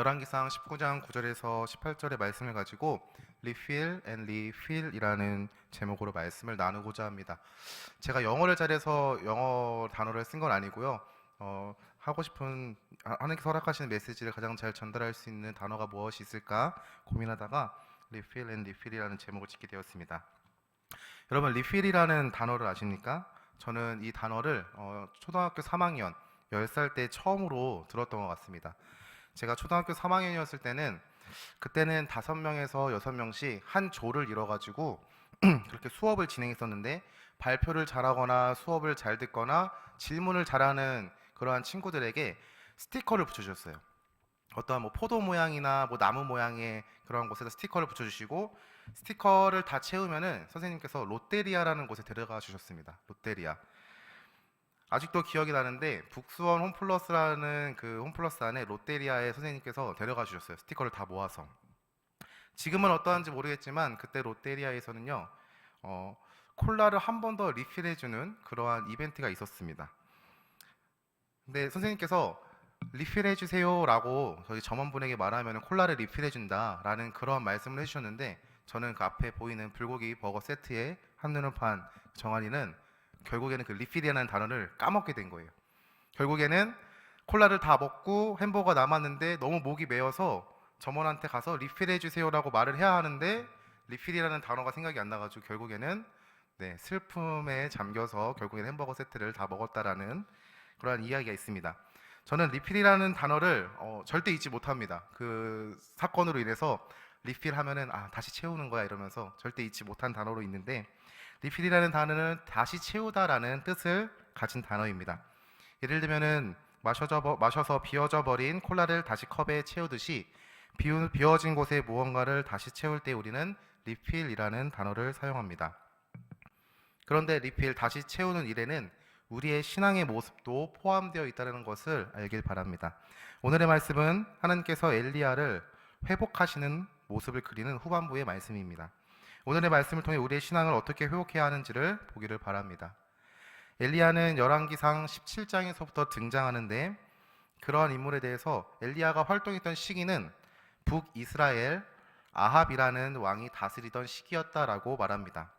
열왕기상 19장 9절에서 18절의 말씀을 가지고 refill and refill이라는 제목으로 말씀을 나누고자 합니다. 제가 영어를 잘해서 영어 단어를 쓴 건 아니고요. 하고 싶은 하나님께서 허락하시는 메시지를 가장 잘 전달할 수 있는 단어가 무엇이 있을까 고민하다가 refill and refill이라는 제목을 짓게 되었습니다. 여러분, refill이라는 단어를 아십니까? 저는 이 단어를 초등학교 3학년 10살 때 처음으로 들었던 것 같습니다. 제가 초등학교 3학년이었을 때는 그때는 5명에서 6명씩 한 조를 이뤄가지고 그렇게 수업을 진행했었는데, 발표를 잘하거나 수업을 잘 듣거나 질문을 잘하는 그러한 친구들에게 스티커를 붙여주셨어요. 어떠한 포도 모양이나 나무 모양의 그런 곳에다 스티커를 붙여주시고, 스티커를 다 채우면은 선생님께서 롯데리아라는 곳에 데려가 주셨습니다. 롯데리아. 아직도 기억이 나는데 북수원 홈플러스라는 그 홈플러스 안에 롯데리아에 선생님께서 데려가 주셨어요. 스티커를 다 모아서. 지금은 어떠한지 모르겠지만 그때 롯데리아에서는요, 콜라를 한 번 더 리필해주는 그러한 이벤트가 있었습니다. 근데 선생님께서 리필해주세요 라고 저희 점원분에게 말하면 콜라를 리필해준다 라는 그런 말씀을 해주셨는데, 저는 그 앞에 보이는 불고기 버거 세트에 한눈을 판 정한이는 결국에는 그 리필이라는 단어를 까먹게 된 거예요. 결국에는 콜라를 다 먹고 햄버거가 남았는데 너무 목이 메어서 점원한테 가서 리필해 주세요라고 말을 해야 하는데 리필이라는 단어가 생각이 안 나가지고 결국에는 슬픔에 잠겨서 결국에는 햄버거 세트를 다 먹었다라는 그러한 이야기가 있습니다. 저는 리필이라는 단어를 절대 잊지 못합니다. 그 사건으로 인해서 리필하면은 다시 채우는 거야 이러면서 절대 잊지 못한 단어로 있는데, 리필이라는 단어는 다시 채우다라는 뜻을 가진 단어입니다. 예를 들면은 마셔서 비어져 버린 콜라를 다시 컵에 채우듯이 비워진 곳에 무언가를 다시 채울 때 우리는 리필이라는 단어를 사용합니다. 그런데 리필, 다시 채우는 일에는 우리의 신앙의 모습도 포함되어 있다는 것을 알길 바랍니다. 오늘의 말씀은 하나님께서 엘리야를 회복하시는 모습을 그리는 후반부의 말씀입니다. 오늘의 말씀을 통해 우리의 신앙을 어떻게 회복해야 하는지를 보기를 바랍니다. 엘리야는 열왕기상 17장에서부터 등장하는데, 그러한 인물에 대해서 엘리야가 활동했던 시기는 북이스라엘 아합이라는 왕이 다스리던 시기였다라고 말합니다.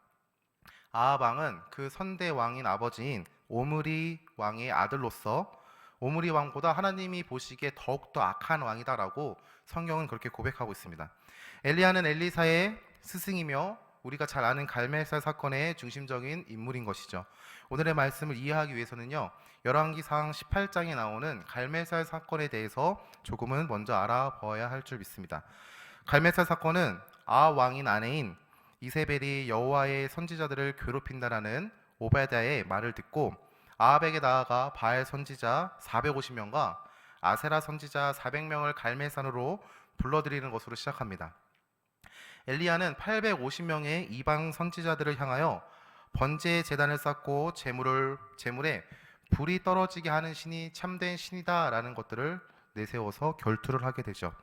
아합 왕은 그 선대 왕인 아버지인 오므리 왕의 아들로서 오므리 왕보다 하나님이 보시기에 더욱더 악한 왕이다라고 성경은 그렇게 고백하고 있습니다. 엘리야는 엘리사의 스승이며 우리가 잘 아는 갈멜살 사건의 중심적인 인물인 것이죠. 오늘의 말씀을 이해하기 위해서는요, 열왕기상 18장에 나오는 갈멜살 사건에 대해서 조금은 먼저 알아봐야 할 줄 믿습니다. 갈멜살 사건은 아합 왕인 아내인 이세벨이 여호와의 선지자들을 괴롭힌다라는 오바댜의 말을 듣고 아합에게 나아가 바알 선지자 450명과 아세라 선지자 400명을 갈멜산으로 불러들이는 것으로 시작합니다. 엘리야는 850명의 이방 선지자들을 향하여 번제의 제단을 쌓고 제물에 불이 떨어지게 하는 신이 참된 신이다 라는 것들을 내세워서 결투를 하게 되죠.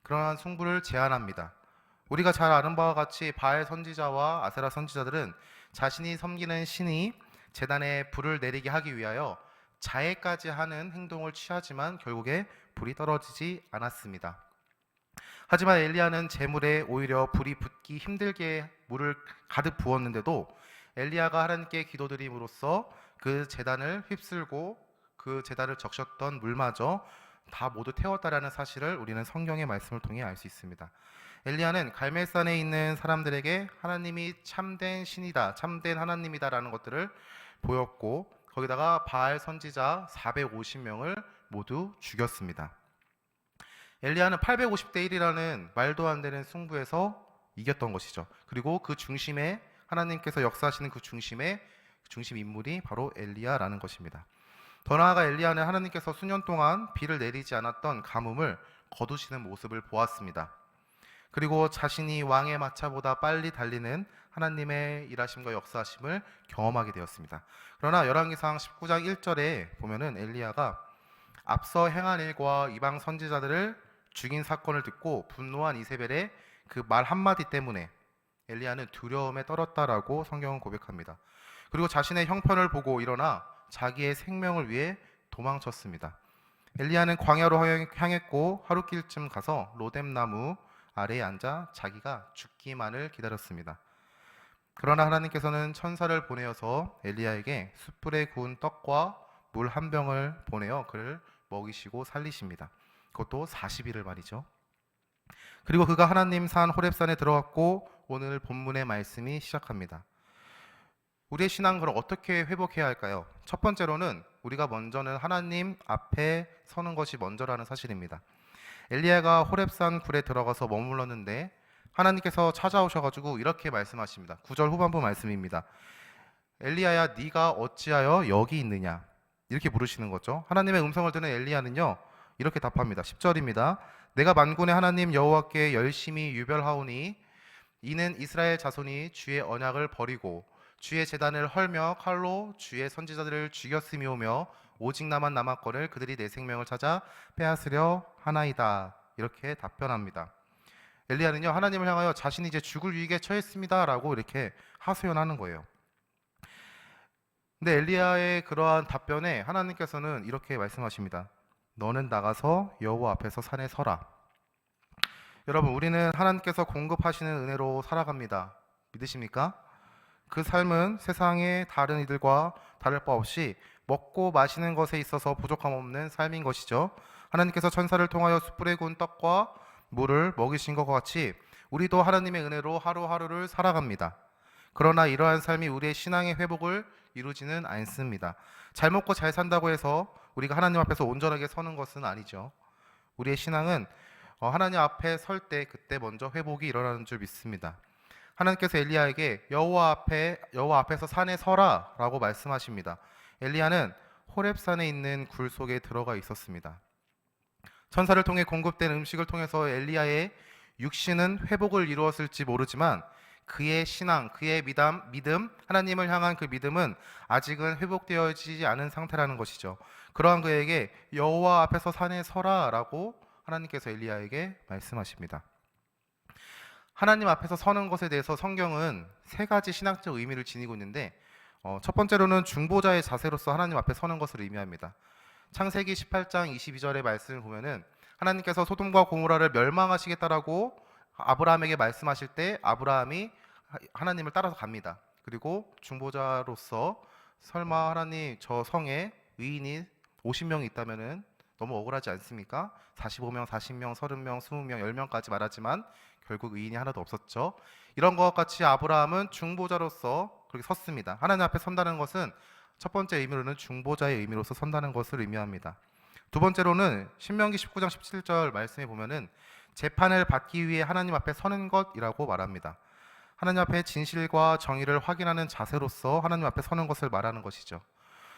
그러한 승부를 제안합니다. 우리가 잘 아는 바와 같이 바알 선지자와 아세라 선지자들은 자신이 섬기는 신이 제단에 불을 내리게 하기 위하여 자해까지 하는 행동을 취하지만 결국에 불이 떨어지지 않았습니다. 하지만 엘리야는 제물에 오히려 불이 붙기 힘들게 물을 가득 부었는데도 엘리야가 하나님께 기도드림으로써 그 제단을 휩쓸고 그 제단을 적셨던 물마저 다 모두 태웠다라는 사실을 우리는 성경의 말씀을 통해 알 수 있습니다. 엘리야는 갈멜산에 있는 사람들에게 하나님이 참된 신이다, 참된 하나님이다라는 것들을 보였고, 거기다가 바알 선지자 450명을 모두 죽였습니다. 엘리야는 850대 1이라는 말도 안 되는 승부에서 이겼던 것이죠. 그리고 그 중심에 하나님께서 역사하시는 그 중심 인물이 바로 엘리야라는 것입니다. 더 나아가 엘리야는 하나님께서 수년 동안 비를 내리지 않았던 가뭄을 거두시는 모습을 보았습니다. 그리고 자신이 왕의 마차보다 빨리 달리는 하나님의 일하심과 역사하심을 경험하게 되었습니다. 그러나 열왕기상 19장 1절에 보면은 엘리야가 앞서 행한 일과 이방 선지자들을 죽인 사건을 듣고 분노한 이세벨의 그 말 한마디 때문에 엘리야는 두려움에 떨었다라고 성경은 고백합니다. 그리고 자신의 형편을 보고 일어나 자기의 생명을 위해 도망쳤습니다. 엘리야는 광야로 향했고 하루길쯤 가서 로뎀나무 아래에 앉아 자기가 죽기만을 기다렸습니다. 그러나 하나님께서는 천사를 보내어서 엘리야에게 숯불에 구운 떡과 물 한 병을 보내어 그를 먹이시고 살리십니다. 그것도 40일을 말이죠. 그리고 그가 하나님 산 호렙산에 들어갔고 오늘 본문의 말씀이 시작합니다. 우리의 신앙을 그럼 어떻게 회복해야 할까요? 첫 번째로는 우리가 먼저는 하나님 앞에 서는 것이 먼저라는 사실입니다. 엘리야가 호렙산 굴에 들어가서 머물렀는데 하나님께서 찾아오셔가지고 이렇게 말씀하십니다. 9절 후반부 말씀입니다. 엘리야야 네가 어찌하여 여기 있느냐 이렇게 부르시는 거죠. 하나님의 음성을 듣는 엘리야는요 이렇게 답합니다. 10절입니다. 내가 만군의 하나님 여호와께 열심히 유별하오니 이는 이스라엘 자손이 주의 언약을 버리고 주의 제단을 헐며 칼로 주의 선지자들을 죽였음이오며 오직 나만 남았거늘 그들이 내 생명을 찾아 빼앗으려 하나이다. 이렇게 답변합니다. 엘리야는요 하나님을 향하여 자신이 이제 죽을 위기에 처했습니다 라고 이렇게 하소연하는 거예요. 근데 엘리야의 그러한 답변에 하나님께서는 이렇게 말씀하십니다. 너는 나가서 여호와 앞에서 산에 서라. 여러분 우리는 하나님께서 공급하시는 은혜로 살아갑니다. 믿으십니까? 그 삶은 세상의 다른 이들과 다를 바 없이 먹고 마시는 것에 있어서 부족함 없는 삶인 것이죠. 하나님께서 천사를 통하여 숯불에 구운 떡과 물을 먹이신 것과 같이 우리도 하나님의 은혜로 하루하루를 살아갑니다. 그러나 이러한 삶이 우리의 신앙의 회복을 이루지는 않습니다. 잘 먹고 잘 산다고 해서 우리가 하나님 앞에서 온전하게 서는 것은 아니죠. 우리의 신앙은 하나님 앞에 설 때 그때 먼저 회복이 일어나는 줄 믿습니다. 하나님께서 엘리야에게 여호와 앞에서 산에 서라라고 말씀하십니다. 엘리야는 호렙산에 있는 굴 속에 들어가 있었습니다. 천사를 통해 공급된 음식을 통해서 엘리야의 육신은 회복을 이루었을지 모르지만 그의 신앙, 그의 믿음, 하나님을 향한 그 믿음은 아직은 회복되어지지 않은 상태라는 것이죠. 그러한 그에게 여호와 앞에서 산에 서라라고 하나님께서 엘리야에게 말씀하십니다. 하나님 앞에서 서는 것에 대해서 성경은 세 가지 신학적 의미를 지니고 있는데 첫 번째로는 중보자의 자세로서 하나님 앞에 서는 것을 의미합니다. 창세기 18장 22절의 말씀을 보면은 하나님께서 소돔과 고모라를 멸망하시겠다라고 아브라함에게 말씀하실 때 아브라함이 하나님을 따라서 갑니다. 그리고 중보자로서 설마 하나님 저 성에 의인이 50명이 있다면은 너무 억울하지 않습니까? 45명, 40명, 30명, 20명, 10명까지 말하지만 결국 의인이 하나도 없었죠. 이런 것과 같이 아브라함은 중보자로서 그렇게 섰습니다. 하나님 앞에 선다는 것은 첫 번째 의미로는 중보자의 의미로서 선다는 것을 의미합니다. 두 번째로는 신명기 19장 17절 말씀에 보면은 재판을 받기 위해 하나님 앞에 서는 것이라고 말합니다. 하나님 앞에 진실과 정의를 확인하는 자세로서 하나님 앞에 서는 것을 말하는 것이죠.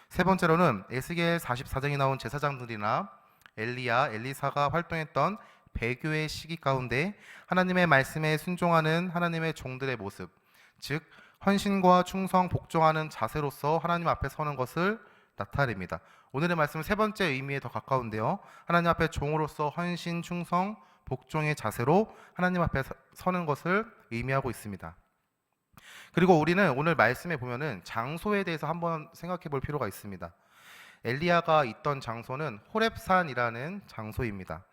세 번째로는 에스겔 44장에 나온 제사장들이나 엘리야, 엘리사가 활동했던 배교의 시기 가운데 하나님의 말씀에 순종하는 하나님의 종들의 모습, 즉 헌신과 충성, 복종하는 자세로서 하나님 앞에 서는 것을 나타냅니다. 오늘의 말씀은 세 번째 의미에 더 가까운데요. 하나님 앞에 종으로서 헌신, 충성, 복종의 자세로 하나님 앞에 서는 것을 의미하고 있습니다. 그리고 우리는 오늘 말씀에 보면은 장소에 대해서 한번 생각해 볼 필요가 있습니다. 엘리야가 있던 장소는 호렙산이라는 장소입니다.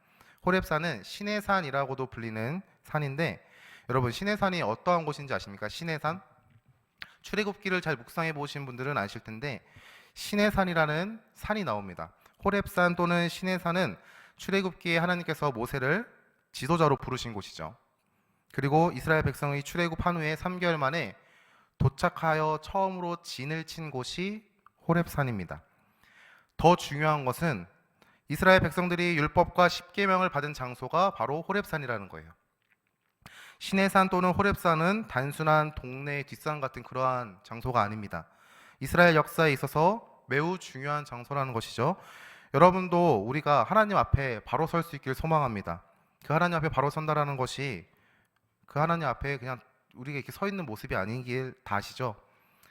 호렙산은 신의 산이라고도 불리는 산인데 여러분 신의 산이 어떠한 곳인지 아십니까? 신의 산? 출애굽기를 잘 묵상해 보신 분들은 아실 텐데 신의 산이라는 산이 나옵니다. 호렙산 또는 신의 산은 출애굽기에 하나님께서 모세를 지도자로 부르신 곳이죠. 그리고 이스라엘 백성의 출애굽한 후에 3개월 만에 도착하여 처음으로 진을 친 곳이 호렙산입니다. 더 중요한 것은 이스라엘 백성들이 율법과 십계명을 받은 장소가 바로 호렙산이라는 거예요. 시내산 또는 호렙산은 단순한 동네 뒷산 같은 그러한 장소가 아닙니다. 이스라엘 역사에 있어서 매우 중요한 장소라는 것이죠. 여러분도 우리가 하나님 앞에 바로 설 수 있길 소망합니다. 그 하나님 앞에 바로 선다라는 것이 그 하나님 앞에 그냥 우리가 이렇게 서 있는 모습이 아닌 길 다 아시죠?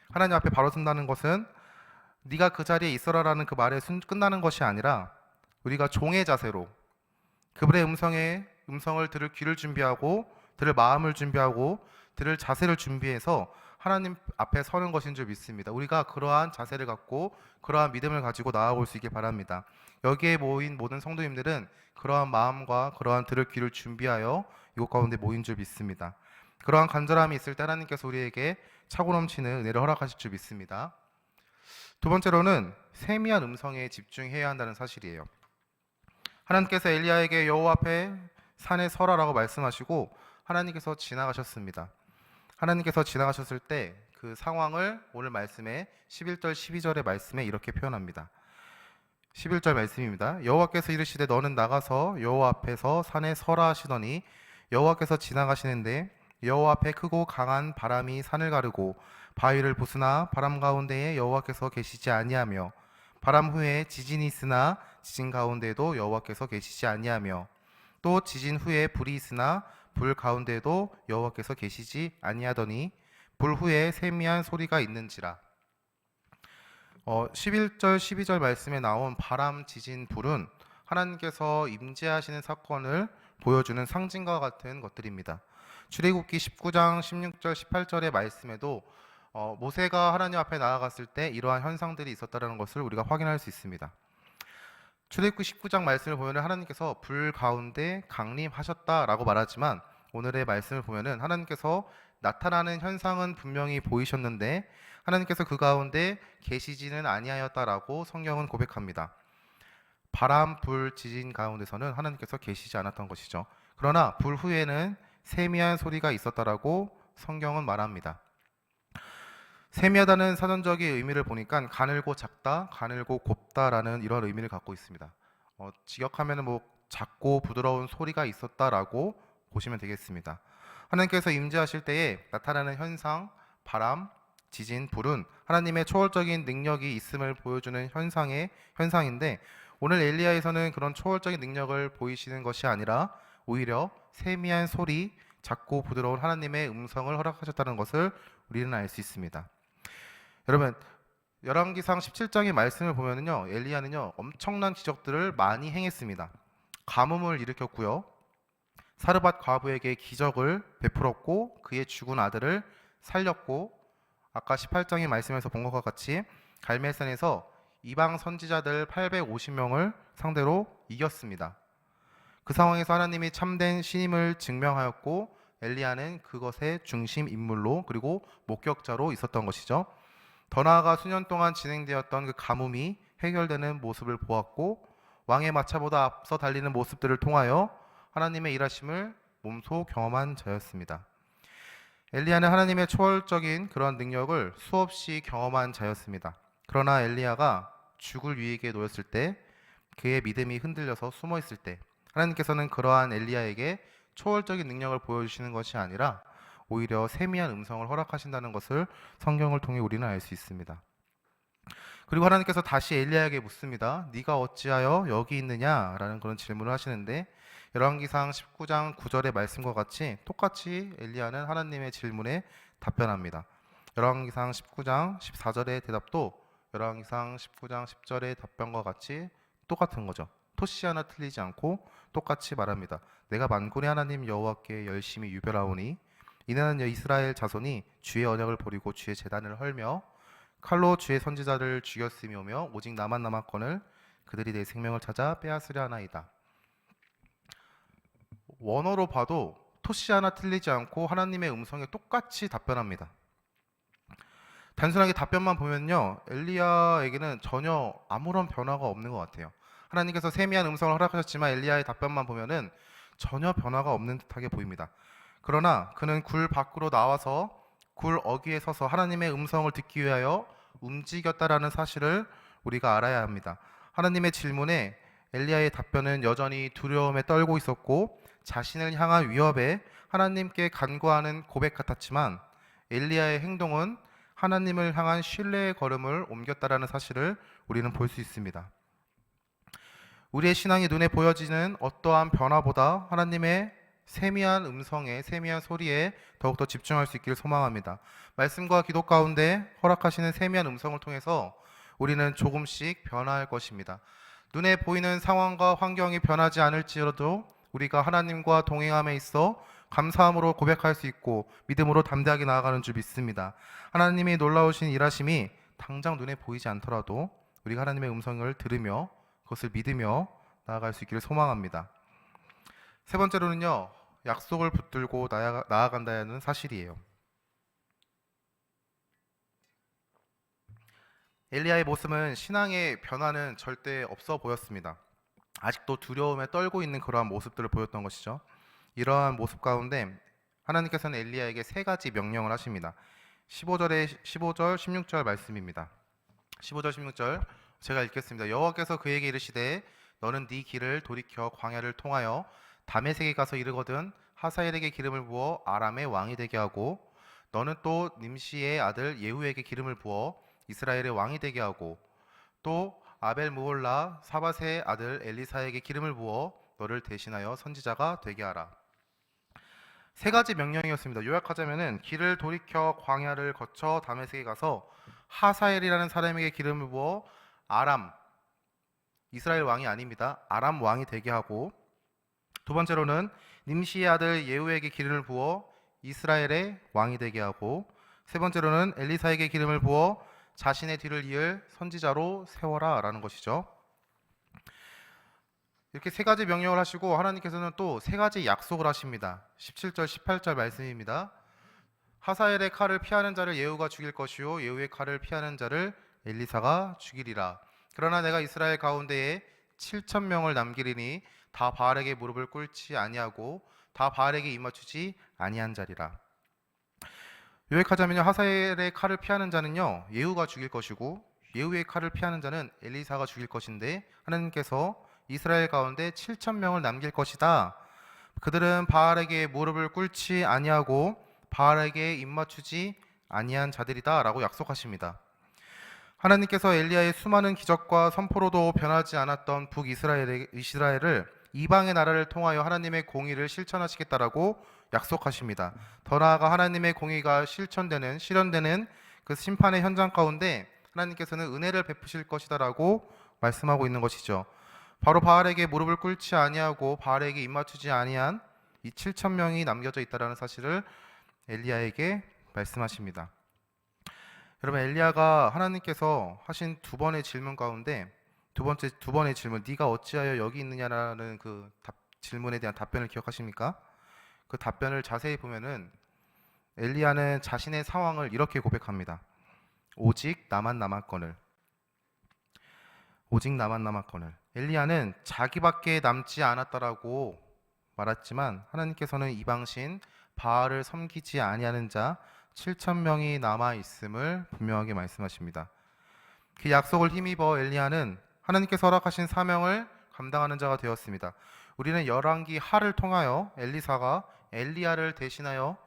하나님 앞에 바로 선다는 것은 네가 그 자리에 있어라라는 그 말에 끝나는 것이 아니라 우리가 종의 자세로 그분의 음성을 들을 귀를 준비하고 들을 마음을 준비하고 들을 자세를 준비해서 하나님 앞에 서는 것인 줄 믿습니다. 우리가 그러한 자세를 갖고 그러한 믿음을 가지고 나아올 수 있길 바랍니다. 여기에 모인 모든 성도님들은 그러한 마음과 그러한 들을 귀를 준비하여 이곳 가운데 모인 줄 믿습니다. 그러한 간절함이 있을 때 하나님께서 우리에게 차고 넘치는 은혜를 허락하실 줄 믿습니다. 두 번째로는 세미한 음성에 집중해야 한다는 사실이에요. 하나님께서 엘리야에게 여호와 앞에 산에 서라라고 말씀하시고 하나님께서 지나가셨습니다. 하나님께서 지나가셨을 때 그 상황을 오늘 말씀에 11절 12절의 말씀에 이렇게 표현합니다. 11절 말씀입니다. 여호와께서 이르시되 너는 나가서 여호와 앞에서 산에 서라 하시더니 여호와께서 지나가시는데 여호와 앞에 크고 강한 바람이 산을 가르고 바위를 부수나 바람 가운데에 여호와께서 계시지 아니하며 바람 후에 지진이 있으나 지진 가운데에도 여호와께서 계시지 아니하며 또 지진 후에 불이 있으나 불 가운데에도 여호와께서 계시지 아니하더니 불 후에 세미한 소리가 있는지라. 11절 12절 말씀에 나온 바람, 지진, 불은 하나님께서 임재하시는 사건을 보여주는 상징과 같은 것들입니다. 출애굽기 19장 16절 18절의 말씀에도 모세가 하나님 앞에 나아갔을 때 이러한 현상들이 있었다는 것을 우리가 확인할 수 있습니다. 출애굽기 19장 말씀을 보면 하나님께서 불 가운데 강림하셨다라고 말하지만 오늘의 말씀을 보면 하나님께서 나타나는 현상은 분명히 보이셨는데 하나님께서 그 가운데 계시지는 아니하였다라고 성경은 고백합니다. 바람, 불, 지진 가운데서는 하나님께서 계시지 않았던 것이죠. 그러나 불 후에는 세미한 소리가 있었다라고 성경은 말합니다. 세미하다는 사전적인 의미를 보니까 가늘고 작다, 가늘고 곱다라는 이런 의미를 갖고 있습니다. 직역하면 뭐 작고 부드러운 소리가 있었다라고 보시면 되겠습니다. 하나님께서 임재하실 때에 나타나는 현상, 바람, 지진, 불은 하나님의 초월적인 능력이 있음을 보여주는 현상인데 오늘 엘리야에서는 그런 초월적인 능력을 보이시는 것이 아니라 오히려 세미한 소리, 작고 부드러운 하나님의 음성을 허락하셨다는 것을 우리는 알 수 있습니다. 여러분, 열왕기상 17장의 말씀을 보면은요, 엘리야는요 엄청난 기적들을 많이 행했습니다. 가뭄을 일으켰고요, 사르밧 과부에게 기적을 베풀었고 그의 죽은 아들을 살렸고 아까 18장의 말씀에서 본 것과 같이 갈멜산에서 이방 선지자들 850명을 상대로 이겼습니다. 그 상황에서 하나님이 참된 신임을 증명하였고 엘리야는 그것의 중심 인물로 그리고 목격자로 있었던 것이죠. 더 나아가 수년 동안 진행되었던 그 가뭄이 해결되는 모습을 보았고 왕의 마차보다 앞서 달리는 모습들을 통하여 하나님의 일하심을 몸소 경험한 자였습니다. 엘리야는 하나님의 초월적인 그런 능력을 수없이 경험한 자였습니다. 그러나 엘리야가 죽을 위기에 놓였을 때 그의 믿음이 흔들려서 숨어 있을 때 하나님께서는 그러한 엘리야에게 초월적인 능력을 보여주시는 것이 아니라 오히려 세미한 음성을 허락하신다는 것을 성경을 통해 우리는 알 수 있습니다. 그리고 하나님께서 다시 엘리야에게 묻습니다. 네가 어찌하여 여기 있느냐? 라는 그런 질문을 하시는데 열왕기상 19장 9절의 말씀과 같이 똑같이 엘리야는 하나님의 질문에 답변합니다. 열왕기상 19장 14절의 대답도 열왕기상 19장 10절의 답변과 같이 똑같은 거죠. 토시 하나 틀리지 않고 똑같이 말합니다. 내가 만군의 하나님 여호와께 열심히 유별하오니 이는 이스라엘 자손이 주의 언약을 버리고 주의 제단을 헐며 칼로 주의 선지자를 죽였음이오며 오직 나만 남았거늘 그들이 내 생명을 찾아 빼앗으려 하나이다. 원어로 봐도 토시 하나 틀리지 않고 하나님의 음성에 똑같이 답변합니다. 단순하게 답변만 보면요, 엘리야에게는 전혀 아무런 변화가 없는 것 같아요. 하나님께서 세미한 음성을 허락하셨지만 엘리야의 답변만 보면은 전혀 변화가 없는 듯하게 보입니다. 그러나 그는 굴 밖으로 나와서 굴 어귀에 서서 하나님의 음성을 듣기 위하여 움직였다라는 사실을 우리가 알아야 합니다. 하나님의 질문에 엘리야의 답변은 여전히 두려움에 떨고 있었고 자신을 향한 위협에 하나님께 간구하는 고백 같았지만 엘리야의 행동은 하나님을 향한 신뢰의 걸음을 옮겼다라는 사실을 우리는 볼 수 있습니다. 우리의 신앙이 눈에 보여지는 어떠한 변화보다 하나님의 세미한 음성에, 세미한 소리에 더욱더 집중할 수 있기를 소망합니다. 말씀과 기도 가운데 허락하시는 세미한 음성을 통해서 우리는 조금씩 변화할 것입니다. 눈에 보이는 상황과 환경이 변하지 않을지라도 우리가 하나님과 동행함에 있어 감사함으로 고백할 수 있고 믿음으로 담대하게 나아가는 줄 믿습니다. 하나님이 놀라우신 일하심이 당장 눈에 보이지 않더라도 우리가 하나님의 음성을 들으며 그것을 믿으며 나아갈 수 있기를 소망합니다. 세 번째로는요, 약속을 붙들고 나아간다는 사실이에요. 엘리야의 모습은 신앙의 변화는 절대 없어 보였습니다. 아직도 두려움에 떨고 있는 그러한 모습들을 보였던 것이죠. 이러한 모습 가운데 하나님께서는 엘리야에게 세 가지 명령을 하십니다. 15절, 16절 말씀입니다. 15절, 16절 제가 읽겠습니다. 여호와께서 그에게 이르시되 너는 네 길을 돌이켜 광야를 통하여 다메섹에 가서 이르거든 하사엘에게 기름을 부어 아람의 왕이 되게 하고 너는 또 님시의 아들 예후에게 기름을 부어 이스라엘의 왕이 되게 하고 또 아벨 무홀라 사바세의 아들 엘리사에게 기름을 부어 너를 대신하여 선지자가 되게 하라. 세 가지 명령이었습니다. 요약하자면은 길을 돌이켜 광야를 거쳐 다메섹에 가서 하사엘이라는 사람에게 기름을 부어 아람, 이스라엘 왕이 아닙니다. 아람 왕이 되게 하고, 두 번째로는 님시의 아들 예후에게 기름을 부어 이스라엘의 왕이 되게 하고, 세 번째로는 엘리사에게 기름을 부어 자신의 뒤를 이을 선지자로 세워라 라는 것이죠. 이렇게 세 가지 명령을 하시고 하나님께서는 또 세 가지 약속을 하십니다. 17절, 18절 말씀입니다. 하사엘의 칼을 피하는 자를 예후가 죽일 것이요 예후의 칼을 피하는 자를 엘리사가 죽이리라. 그러나 내가 이스라엘 가운데에 7천 명을 남기리니 다 바알에게 무릎을 꿇지 아니하고 다 바알에게 입맞추지 아니한 자리라. 요약하자면요, 하사엘의 칼을 피하는 자는요 예후가 죽일 것이고 예후의 칼을 피하는 자는 엘리사가 죽일 것인데 하나님께서 이스라엘 가운데 7천 명을 남길 것이다. 그들은 바알에게 무릎을 꿇지 아니하고 바알에게 입맞추지 아니한 자들이다 라고 약속하십니다. 하나님께서 엘리야의 수많은 기적과 선포로도 변하지 않았던 북이스라엘을 이방의 나라를 통하여 하나님의 공의를 실천하시겠다라고 약속하십니다. 더 나아가 하나님의 공의가 실현되는 그 심판의 현장 가운데 하나님께서는 은혜를 베푸실 것이다라고 말씀하고 있는 것이죠. 바로 바알에게 무릎을 꿇지 아니하고 바알에게 입맞추지 아니한 이 7천 명이 남겨져 있다라는 사실을 엘리야에게 말씀하십니다. 여러분, 엘리야가 하나님께서 하신 두 번의 질문 가운데 두 번의 질문, 네가 어찌하여 여기 있느냐라는 그 질문에 대한 답변을 기억하십니까? 그 답변을 자세히 보면은 엘리야는 자신의 상황을 이렇게 고백합니다. 오직 나만 남았거늘. 오직 나만 남았거늘. 엘리야는 자기밖에 남지 않았다라고 말했지만 하나님께서는 이방신 바알을 섬기지 아니하는 자 7천 명이 남아 있음을 분명하게 말씀하십니다. 그 약속을 힘입어 엘리야는 하나님께서 허락하신 사명을 감당하는 자가 되었습니다. 우리는 열왕기 하를 통하여 엘리사가 엘리야를 대신하여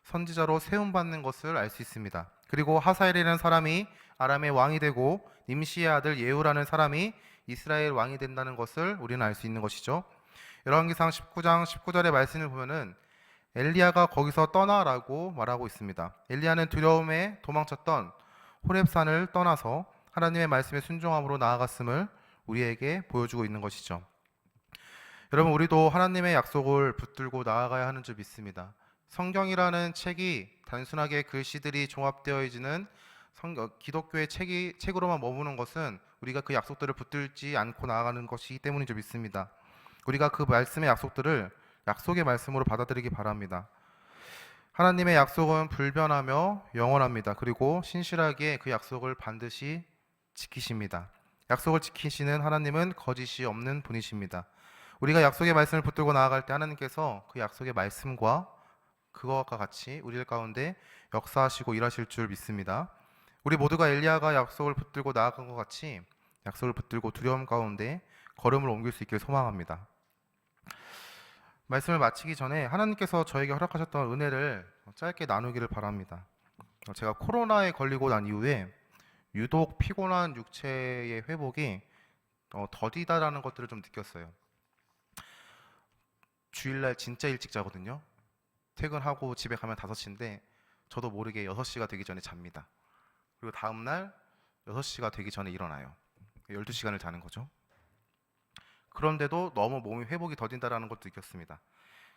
선지자로 세움받는 것을 알 수 있습니다. 그리고 하사엘이라는 사람이 아람의 왕이 되고 님시의 아들 예후라는 사람이 이스라엘 왕이 된다는 것을 우리는 알 수 있는 것이죠. 열왕기상 19장 19절의 말씀을 보면은 엘리야가 거기서 떠나라고 말하고 있습니다. 엘리야는 두려움에 도망쳤던 호렙산을 떠나서 하나님의 말씀에 순종함으로 나아갔음을 우리에게 보여주고 있는 것이죠. 여러분, 우리도 하나님의 약속을 붙들고 나아가야 하는 줄 믿습니다. 성경이라는 책이 단순하게 글씨들이 종합되어지는 기독교의 책으로만 머무는 것은 우리가 그 약속들을 붙들지 않고 나아가는 것이기 때문인 줄 믿습니다. 우리가 그 말씀의 약속들을 약속의 말씀으로 받아들이기 바랍니다. 하나님의 약속은 불변하며 영원합니다. 그리고 신실하게 그 약속을 반드시 지키십니다. 약속을 지키시는 하나님은 거짓이 없는 분이십니다. 우리가 약속의 말씀을 붙들고 나아갈 때 하나님께서 그 약속의 말씀과 그것과 같이 우리들 가운데 역사하시고 일하실 줄 믿습니다. 우리 모두가 엘리야가 약속을 붙들고 나아간 것 같이 약속을 붙들고 두려움 가운데 걸음을 옮길 수 있길 소망합니다. 말씀을 마치기 전에 하나님께서 저에게 허락하셨던 은혜를 짧게 나누기를 바랍니다. 제가 코로나에 걸리고 난 이후에 유독 피곤한 육체의 회복이 더디다라는 것들을 좀 느꼈어요. 주일날 진짜 일찍 자거든요. 퇴근하고 집에 가면 5시인데 저도 모르게 6시가 되기 전에 잡니다. 그리고 다음날 6시가 되기 전에 일어나요. 12시간을 자는 거죠. 그런데도 너무 몸이 회복이 더딘다라는 것도 느꼈습니다.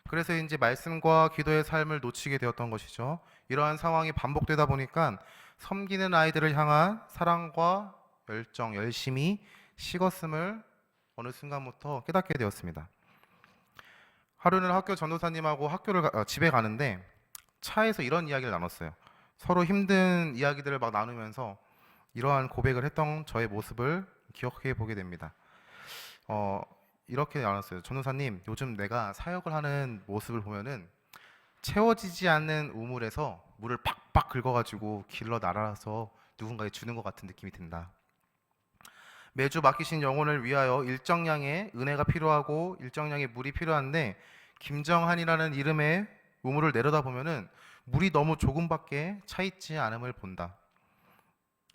그래서 이제 말씀과 기도의 삶을 놓치게 되었던 것이죠. 이러한 상황이 반복되다 보니까 섬기는 아이들을 향한 사랑과 열정, 열심이 식었음을 어느 순간부터 깨닫게 되었습니다. 하루는 학교 전도사님하고 집에 가는데 차에서 이런 이야기를 나눴어요. 서로 힘든 이야기들을 막 나누면서 이러한 고백을 했던 저의 모습을 기억해 보게 됩니다. 어, 이렇게 나눴어요. 전도사님, 요즘 내가 사역을 하는 모습을 보면은 채워지지 않는 우물에서 물을 팍팍 긁어가지고 길러 날아서 누군가에 주는 것 같은 느낌이 든다. 매주 맡기신 영혼을 위하여 일정량의 은혜가 필요하고 일정량의 물이 필요한데 김정한이라는 이름의 우물을 내려다 보면은 물이 너무 조금밖에 차 있지 않음을 본다.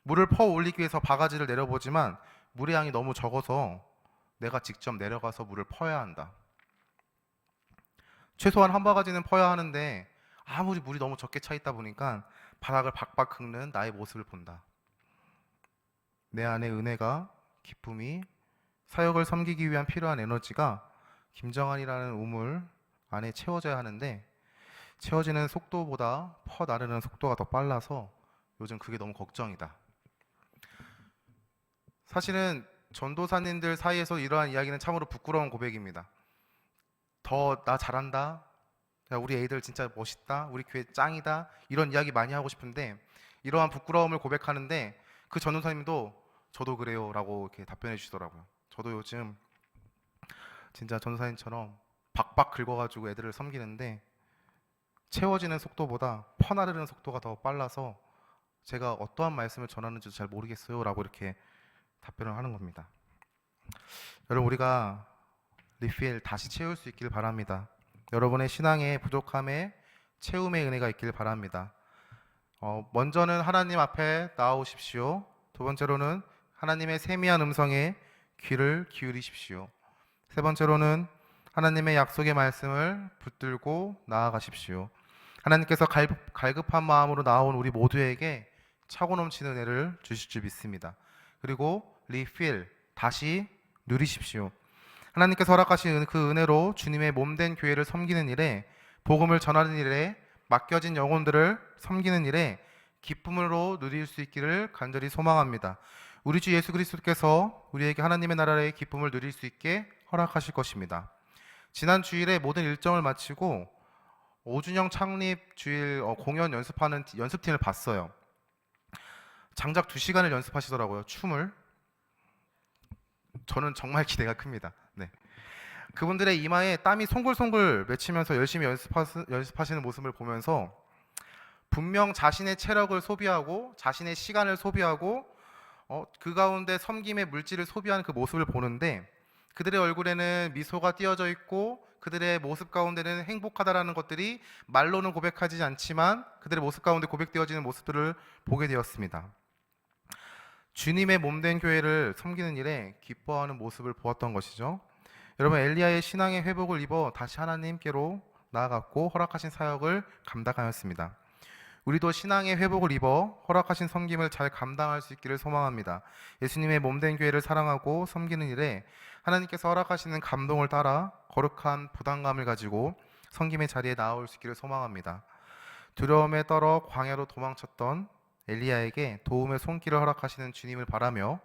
물을 퍼 올리기 위해서 바가지를 내려보지만 물의 양이 너무 적어서 내가 직접 내려가서 물을 퍼야 한다. 최소한 한 바가지는 퍼야 하는데 아무리 물이 너무 적게 차 있다 보니까 바닥을 박박 긁는 나의 모습을 본다. 내 안에 은혜가, 기쁨이, 사역을 섬기기 위한 필요한 에너지가 김정한이라는 우물 안에 채워져야 하는데 채워지는 속도보다 퍼 나르는 속도가 더 빨라서 요즘 그게 너무 걱정이다. 사실은 전도사님들 사이에서 이러한 이야기는 참으로 부끄러운 고백입니다. 더 나 잘한다. 야, 우리 애들 진짜 멋있다. 우리 교회 짱이다. 이런 이야기 많이 하고 싶은데 이러한 부끄러움을 고백하는데 그 전도사님도 저도 그래요 라고 이렇게 답변해 주시더라고요. 저도 요즘 진짜 전도사님처럼 박박 긁어가지고 애들을 섬기는데 채워지는 속도보다 퍼나르는 속도가 더 빨라서 제가 어떠한 말씀을 전하는지도 잘 모르겠어요 라고 이렇게 답변을 하는 겁니다. 여러분, 우리가 리필 다시 채울 수 있기를 바랍니다. 여러분의 신앙의 부족함에 채움의 은혜가 있기를 바랍니다. 먼저는 하나님 앞에 나아오십시오. 두 번째로는 하나님의 세미한 음성에 귀를 기울이십시오. 세 번째로는 하나님의 약속의 말씀을 붙들고 나아가십시오. 하나님께서 갈급한 마음으로 나온 우리 모두에게 차고 넘치는 은혜를 주실 줄 믿습니다. 그리고 리필, 다시 누리십시오. 하나님께서 허락하신 그 은혜로 주님의 몸된 교회를 섬기는 일에, 복음을 전하는 일에, 맡겨진 영혼들을 섬기는 일에 기쁨으로 누릴 수 있기를 간절히 소망합니다. 우리 주 예수 그리스도께서 우리에게 하나님의 나라의 기쁨을 누릴 수 있게 허락하실 것입니다. 지난 주일에 모든 일정을 마치고 5주년 창립 주일 공연 연습하는 연습팀을 봤어요. 장작 2시간을 연습하시더라고요. 춤을. 저는 정말 기대가 큽니다. 네. 그분들의 이마에 땀이 송글송글 맺히면서 열심히 연습하시는 모습을 보면서 분명 자신의 체력을 소비하고 자신의 시간을 소비하고 그 가운데 섬김의 물질을 소비하는 그 모습을 보는데 그들의 얼굴에는 미소가 띄어져 있고 그들의 모습 가운데는 행복하다라는 것들이 말로는 고백하지 않지만 그들의 모습 가운데 고백되어지는 모습들을 보게 되었습니다. 주님의 몸된 교회를 섬기는 일에 기뻐하는 모습을 보았던 것이죠. 여러분, 엘리야의 신앙의 회복을 입어 다시 하나님께로 나아갔고 허락하신 사역을 감당하였습니다. 우리도 신앙의 회복을 입어 허락하신 섬김을 잘 감당할 수 있기를 소망합니다. 예수님의 몸된 교회를 사랑하고 섬기는 일에 하나님께서 허락하시는 감동을 따라 거룩한 부담감을 가지고 섬김의 자리에 나올 수 있기를 소망합니다. 두려움에 떨어 광야로 도망쳤던 엘리야에게 도움의 손길을 허락하시는 주님을 바라며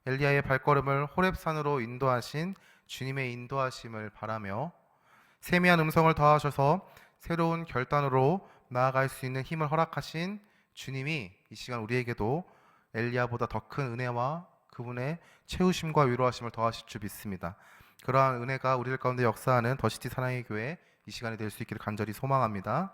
엘리야의 발걸음을 호렙산으로 인도하신 주님의 인도하심을 바라며 세미한 음성을 더하셔서 새로운 결단으로 나아갈 수 있는 힘을 허락하신 주님이 이 시간 우리에게도 엘리야보다 더 큰 은혜와 그분의 채우심과 위로하심을 더하실 줄 믿습니다. 그러한 은혜가 우리들 가운데 역사하는 더시티 사랑의 교회 이 시간이 될 수 있기를 간절히 소망합니다.